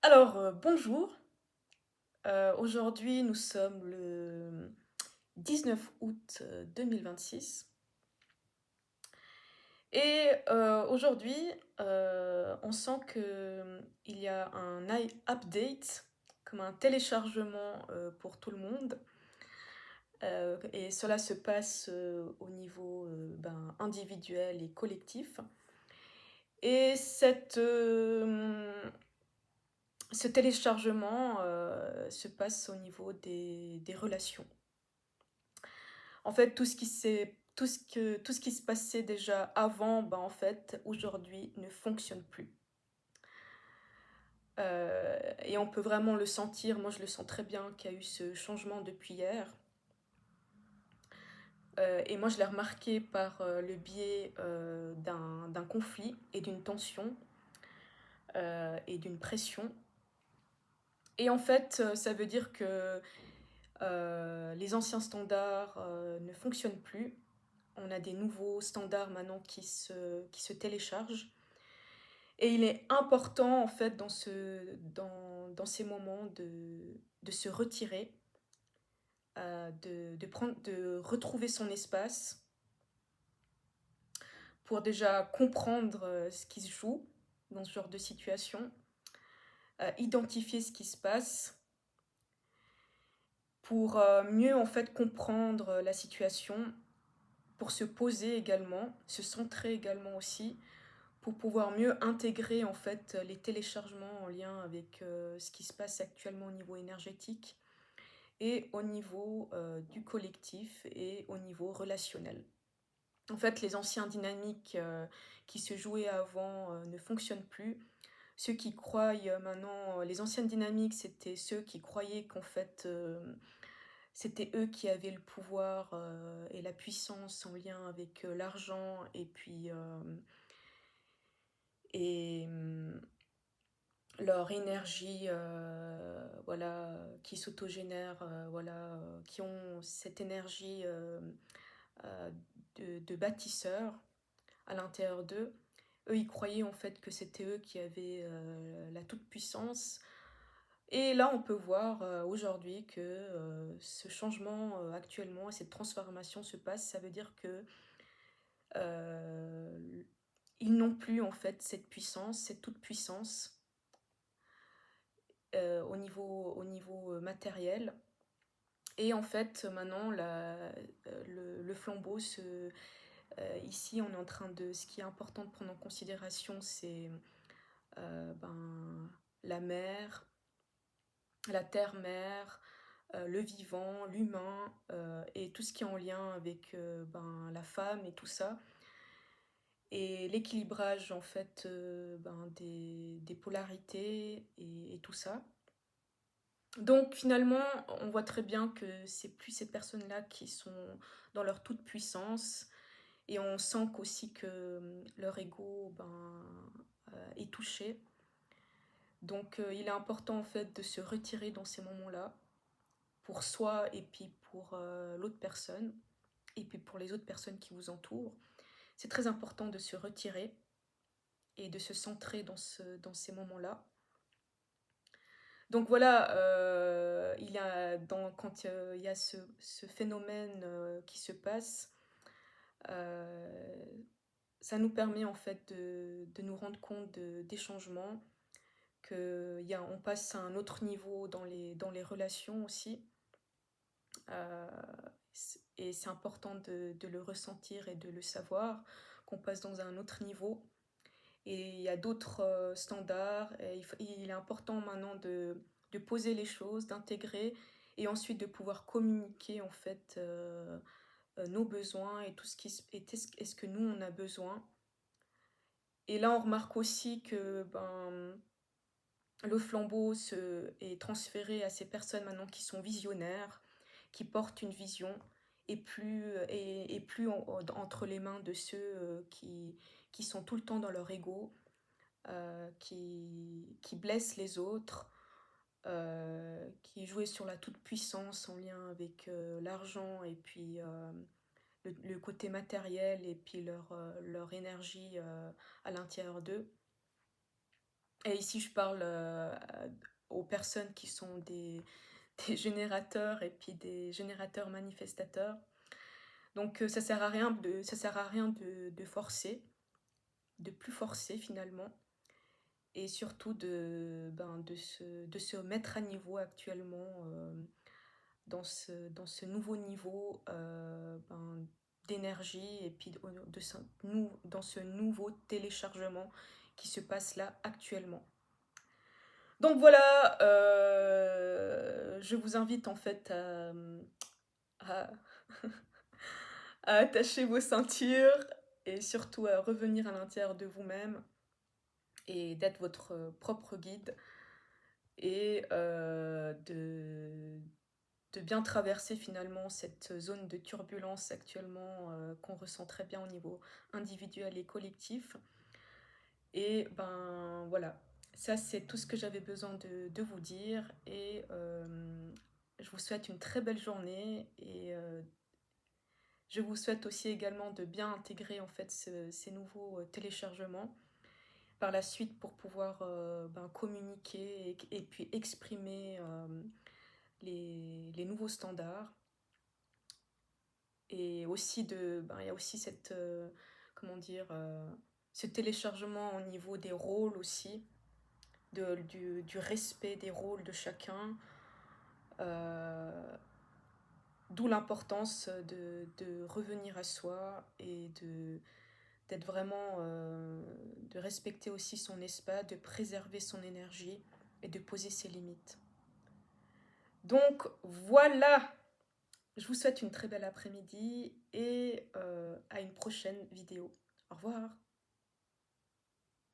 Bonjour. Aujourd'hui, nous sommes le 19 août 2026 et aujourd'hui, on sent qu'il y a un update, comme un téléchargement, pour tout le monde, et cela se passe, au niveau, individuel et collectif et ce téléchargement, se passe au niveau des relations. En fait, tout ce qui se passait déjà avant, en fait, aujourd'hui ne fonctionne plus. Et on peut vraiment le sentir, moi je le sens très bien qu'il y a eu ce changement depuis hier. Et moi je l'ai remarqué par, le biais, d'un conflit et d'une tension, et d'une pression. Et en fait, ça veut dire que, les anciens standards, ne fonctionnent plus. On a des nouveaux standards maintenant qui se téléchargent. Et il est important, en fait, dans ces moments de se retirer, de retrouver son espace pour déjà comprendre, ce qui se joue dans ce genre de situation, identifier ce qui se passe pour, mieux, en fait, comprendre, la situation, pour se poser également, se centrer également aussi, pour pouvoir mieux intégrer, en fait, les téléchargements en lien avec, ce qui se passe actuellement au niveau énergétique et au niveau, du collectif et au niveau relationnel. En fait, les anciens dynamiques, qui se jouaient avant, ne fonctionnent plus. Ceux qui croient, maintenant les anciennes dynamiques, c'était ceux qui croyaient qu'en fait, c'était eux qui avaient le pouvoir, et la puissance en lien avec, l'argent et puis, et leur énergie, voilà, qui s'autogénère, voilà, qui ont cette énergie, de bâtisseurs à l'intérieur d'eux. Eux, ils croyaient en fait que c'était eux qui avaient, la toute-puissance. Et là, on peut voir, aujourd'hui que, ce changement, actuellement et cette transformation se passe. Ça veut dire que, heu, ils n'ont plus en fait cette puissance, cette toute-puissance. Au niveau, matériel. Et en fait, maintenant le flambeau ici, on est en train de ce qui est important de prendre en considération, c'est, la mer, la terre-mère, le vivant, l'humain, et tout ce qui est en lien avec, la femme et tout ça. Et l'équilibrage en fait, des polarités et tout ça. Donc finalement, on voit très bien que c'est plus ces personnes-là qui sont dans leur toute-puissance et on sent qu'aussi que, leur ego, est touché. Donc il est important en fait de se retirer dans ces moments-là, pour soi et puis pour, l'autre personne et puis pour les autres personnes qui vous entourent. C'est très important de se retirer et de se centrer dans ces moments-là. Donc voilà, il y a quand, il y a ce phénomène, qui se passe, heu, ça nous permet en fait de nous rendre compte des changements, on passe à un autre niveau dans les relations aussi, et c'est important de le ressentir et de le savoir, qu'on passe dans un autre niveau. Et il y a d'autres, standards et il est important maintenant de poser les choses, d'intégrer et ensuite de pouvoir communiquer en fait, nos besoins et tout ce qui s et ce que nous on a besoin. Et là, on remarque aussi que, le flambeau est transféré à ces personnes maintenant qui sont visionnaires, qui portent une vision et plus entre les mains de ceux, qui sont tout le temps dans leur ego, qui blesse les autres, qui jouait sur la toute-puissance en lien avec, l'argent et puis, le côté matériel et puis leur énergie, à l'intérieur d'eux. Et ici, je parle aux personnes qui sont des générateurs et puis des générateurs manifestateurs. Donc, ça sert à rien de forcer, de plus forcer finalement, et surtout de se mettre à niveau actuellement, dans ce nouveau niveau d'énergie, et puis dans ce nouveau téléchargement qui se passe là actuellement. Donc voilà, je vous invite en fait à, à attacher vos ceintures et surtout à revenir à l'intérieur de vous-même et d'être votre propre guide, et de bien traverser finalement cette zone de turbulence actuellement, qu'on ressent très bien au niveau individuel et collectif. Et ben voilà, ça c'est tout ce que j'avais besoin de vous dire, et je vous souhaite une très belle journée, et je vous souhaite aussi également de bien intégrer en fait ces nouveaux téléchargements par la suite pour pouvoir communiquer et puis exprimer les nouveaux standards. Et aussi il y a aussi comment dire, ce téléchargement au niveau des rôles aussi, du respect des rôles de chacun, euh, d'où l'importance de revenir à soi et d'être vraiment, de respecter aussi son espace, de préserver son énergie et de poser ses limites. Donc voilà, je vous souhaite une très belle après-midi, et à une prochaine vidéo. Au revoir.